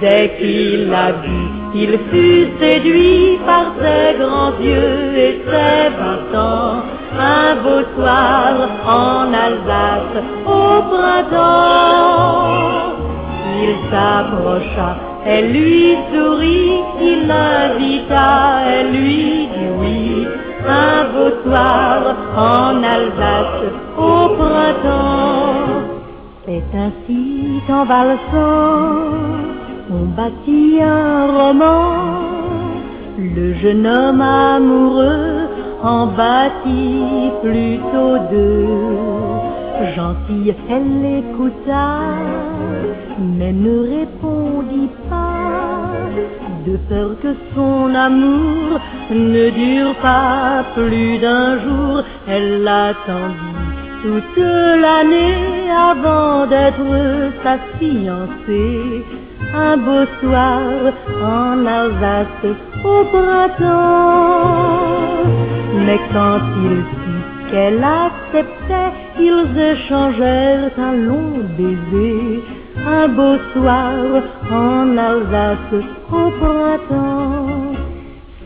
Dès qu'il l'a vu, il fut séduit par ses grands yeux et ses 20 ans. Un beau soir en Alsace au printemps, il s'approcha, elle lui sourit, il l'invita, elle lui dit oui. Un beau soir en Alsace au printemps. C'est ainsi qu'en valsant, on bâtit un roman. Le jeune homme amoureux en bâtit plutôt deux. Gentille, elle l'écouta, mais ne répondit pas, de peur que son amour ne dure pas plus d'un jour. Elle l'attendit toute l'année avant d'être sa fiancée. Un beau soir en Alsace au printemps. Mais quand il sut qu'elle acceptait, ils échangèrent un long baiser. Un beau soir en Alsace au printemps.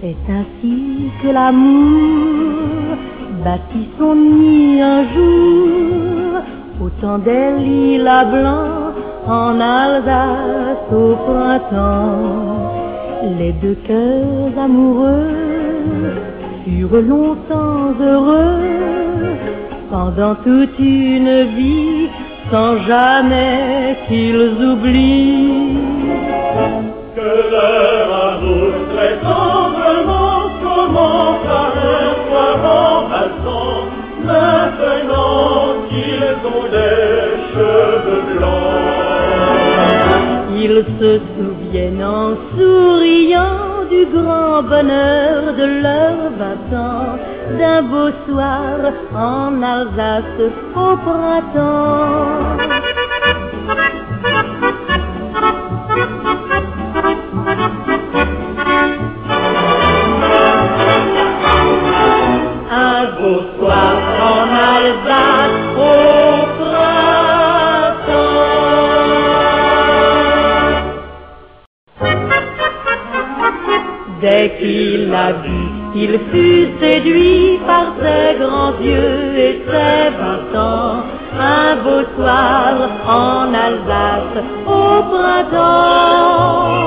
C'est ainsi que l'amour bâtit son nid un jour, au temps des lilas blancs en Alsace au printemps. Les deux cœurs amoureux furent longtemps heureux, pendant toute une vie, sans jamais qu'ils oublient que leur amour très tendrement commence à un soir en valsant, maintenant qu'ils ont des cheveux blancs. Ils se souviennent en souriant du grand bonheur de leurs 20 ans, d'un beau soir en Alsace au printemps. Un beau soir en Alsace au printemps. Dès qu'il l'a vu, il fut séduit par ses grands yeux et ses 20 ans. Un beau soir en Alsace au printemps,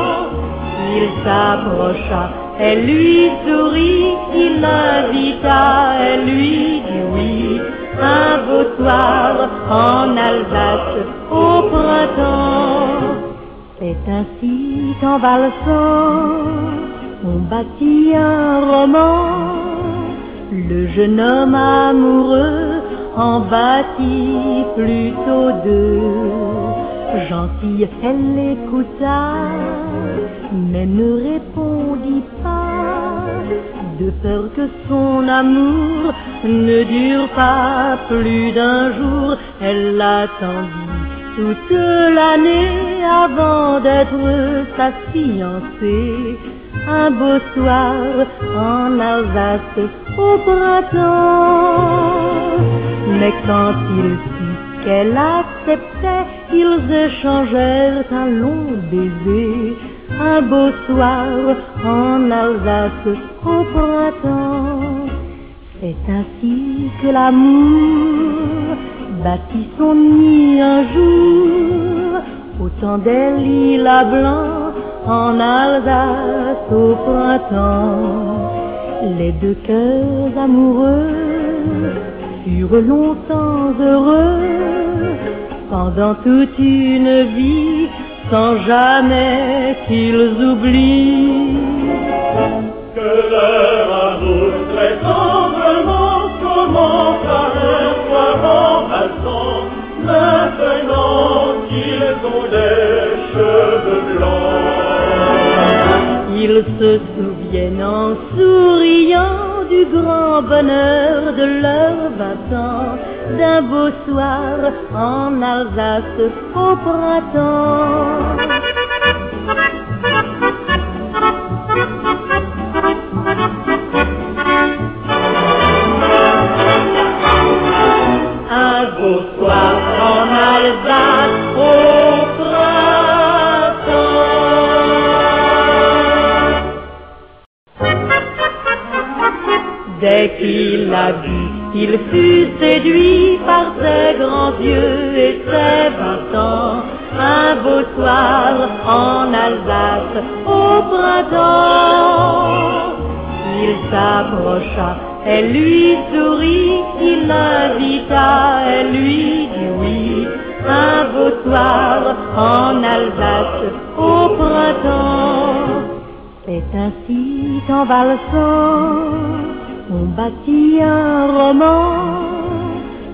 il s'approcha, elle lui sourit, il l'invita, elle lui dit oui. Un beau soir en Alsace au printemps. C'est ainsi qu'en valsant, on bâtit un roman. Le jeune homme amoureux en bâtit plutôt deux. Gentille, elle l'écouta, mais ne répondit pas, de peur que son amour ne dure pas plus d'un jour. Elle l'attendit toute l'année avant d'être sa fiancée. Un beau soir en Alsace au printemps. Mais quand il sut qu'elle acceptait, ils échangèrent un long baiser. Un beau soir en Alsace au printemps. C'est ainsi que l'amour bâtit son nid un jour, au temps des lilas blancs en Alsace au printemps. Les deux cœurs amoureux furent longtemps heureux, pendant toute une vie, sans jamais qu'ils oublient que leur amour très tendrement commence à un soir en valsant, maintenant qu'ils ont des cheveux blancs. Ils se souviennent en souriant du grand bonheur de leurs 20 ans, d'un beau soir en Alsace au printemps. Un beau soir en Alsace au printemps. il fut séduit par ses grands yeux et ses 20 ans. Un beau soir en Alsace au printemps, il s'approcha, elle lui sourit, il l'invita, elle lui dit oui. Un beau soir en Alsace au printemps. C'est ainsi qu'en valsant, on bâtit un roman.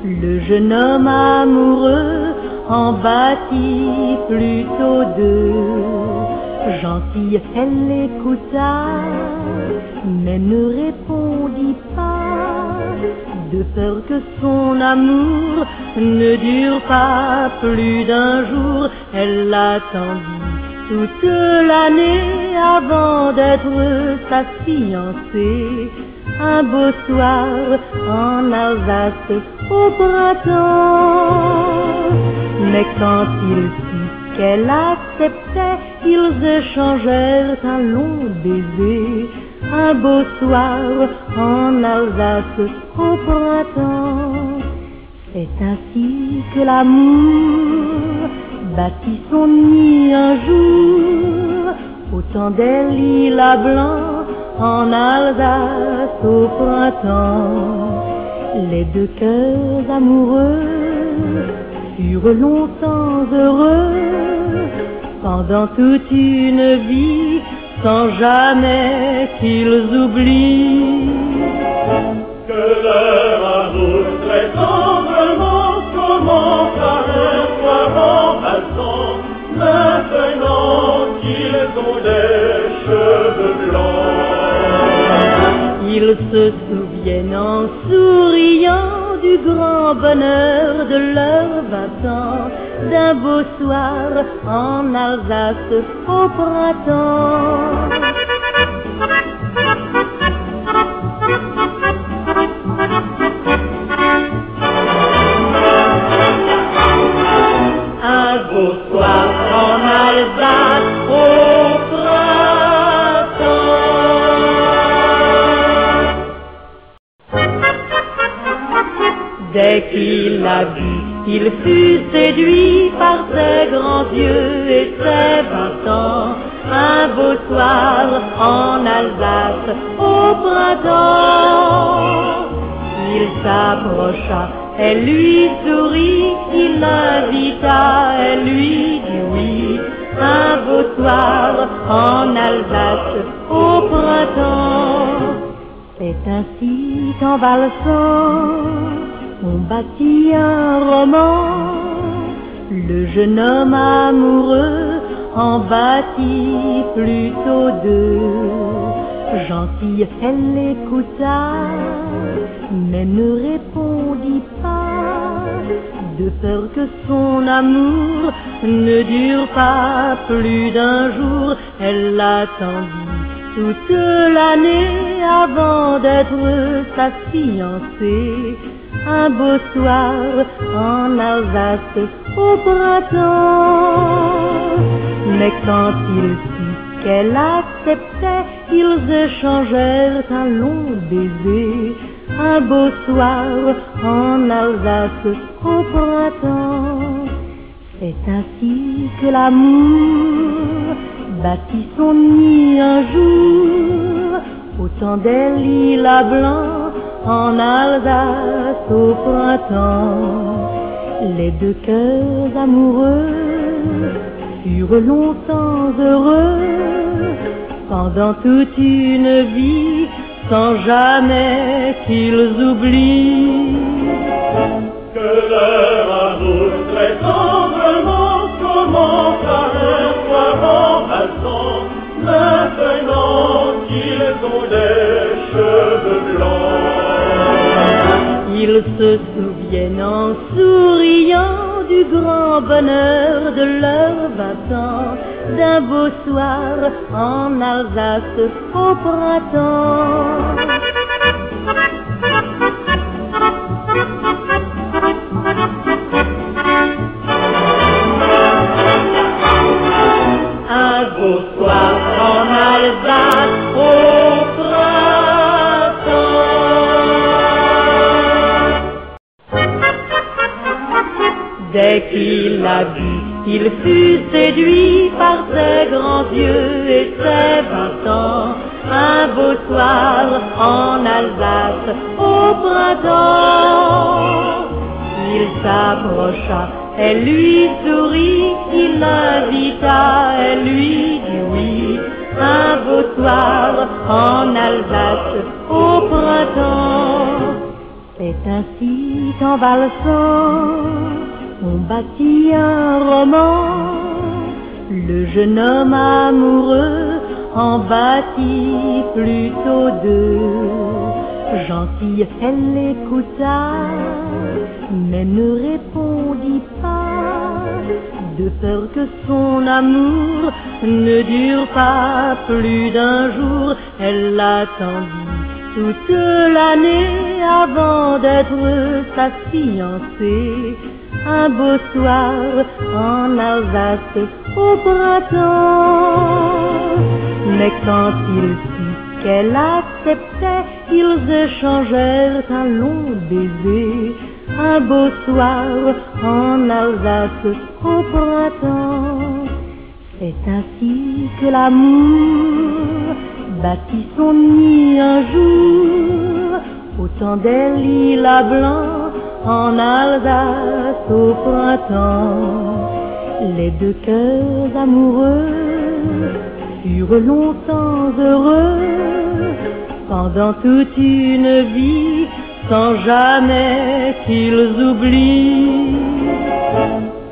Le jeune homme amoureux en bâtit plutôt deux. Gentille, elle l'écouta, mais ne répondit pas, de peur que son amour ne dure pas plus d'un jour. Elle l'attendit toute l'année avant d'être sa fiancée. Un beau soir en Alsace au printemps. Mais quand il sut qu'elle acceptait, ils échangèrent un long baiser. Un beau soir en Alsace au printemps. C'est ainsi que l'amour bâtit son nid un jour, au temps des lilas blancs en Alsace au printemps. Les deux cœurs amoureux furent longtemps heureux, pendant toute une vie, sans jamais qu'ils oublient que leur amour très tendrement commence à un soir en valsant, maintenant qu'ils ont des cheveux blancs. Ils se souviennent en souriant du grand bonheur de leurs 20 ans, d'un beau soir en Alsace au printemps. Un beau soir en Alsace au printemps. Dès qu'il la vit, il fut séduit par ses grands yeux et ses 20 ans. Un beau soir en Alsace au printemps, il s'approcha, elle lui sourit, il l'invita, elle lui dit oui. Un beau soir en Alsace au printemps. C'est ainsi qu'en valsant, on bâtit un roman. Le jeune homme amoureux en bâtit plutôt deux. Gentille, elle l'écouta, mais ne répondit pas, de peur que son amour ne dure pas plus d'un jour. Elle l'attendit toute l'année avant d'être sa fiancée. Un beau soir en Alsace au printemps. Mais quand il sut qu'elle acceptait, ils échangèrent un long baiser. Un beau soir en Alsace au printemps. C'est ainsi que l'amour bâtit son nid un jour, au temps des lilas blancs en Alsace au printemps. Les deux cœurs amoureux furent longtemps heureux, pendant toute une vie, sans jamais qu'ils oublient que leur amour très tendrement commence à un soir en valsant, maintenant qu'ils ont des cheveux blancs. Ils se souviennent en souriant du grand bonheur de leurs 20 ans, d'un beau soir en Alsace au printemps. Un beau soir en Alsace au printemps. il fut séduit par ses grands yeux et ses 20 ans. Un beau soir en Alsace au printemps, il s'approcha, elle lui sourit, il l'invita, elle lui dit oui. Un beau soir en Alsace au printemps. C'est ainsi qu'en valsant, on bâtit un roman. Le jeune homme amoureux en bâtit plutôt deux. Gentille, elle l'écouta, mais ne répondit pas, de peur que son amour ne dure pas plus d'un jour. Elle l'attendit toute l'année avant d'être sa fiancée. Un beau soir en Alsace au printemps. Mais quand il sut qu'elle acceptait, ils échangèrent un long baiser. Un beau soir en Alsace au printemps. C'est ainsi que l'amour bâtit son nid un jour, au temps des lilas blancs en Alsace au printemps. Les deux cœurs amoureux furent longtemps heureux, pendant toute une vie, sans jamais qu'ils oublient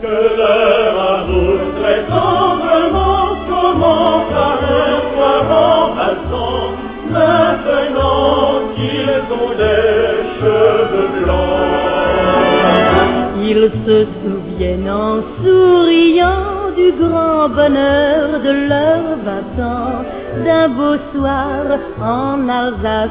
que leur amour très tendrement commence à un soir en valsant, maintenant qu'ils ont des cheveux blancs. Ils se souviennent en souriant du grand bonheur de leurs 20 ans, d'un beau soir en Alsace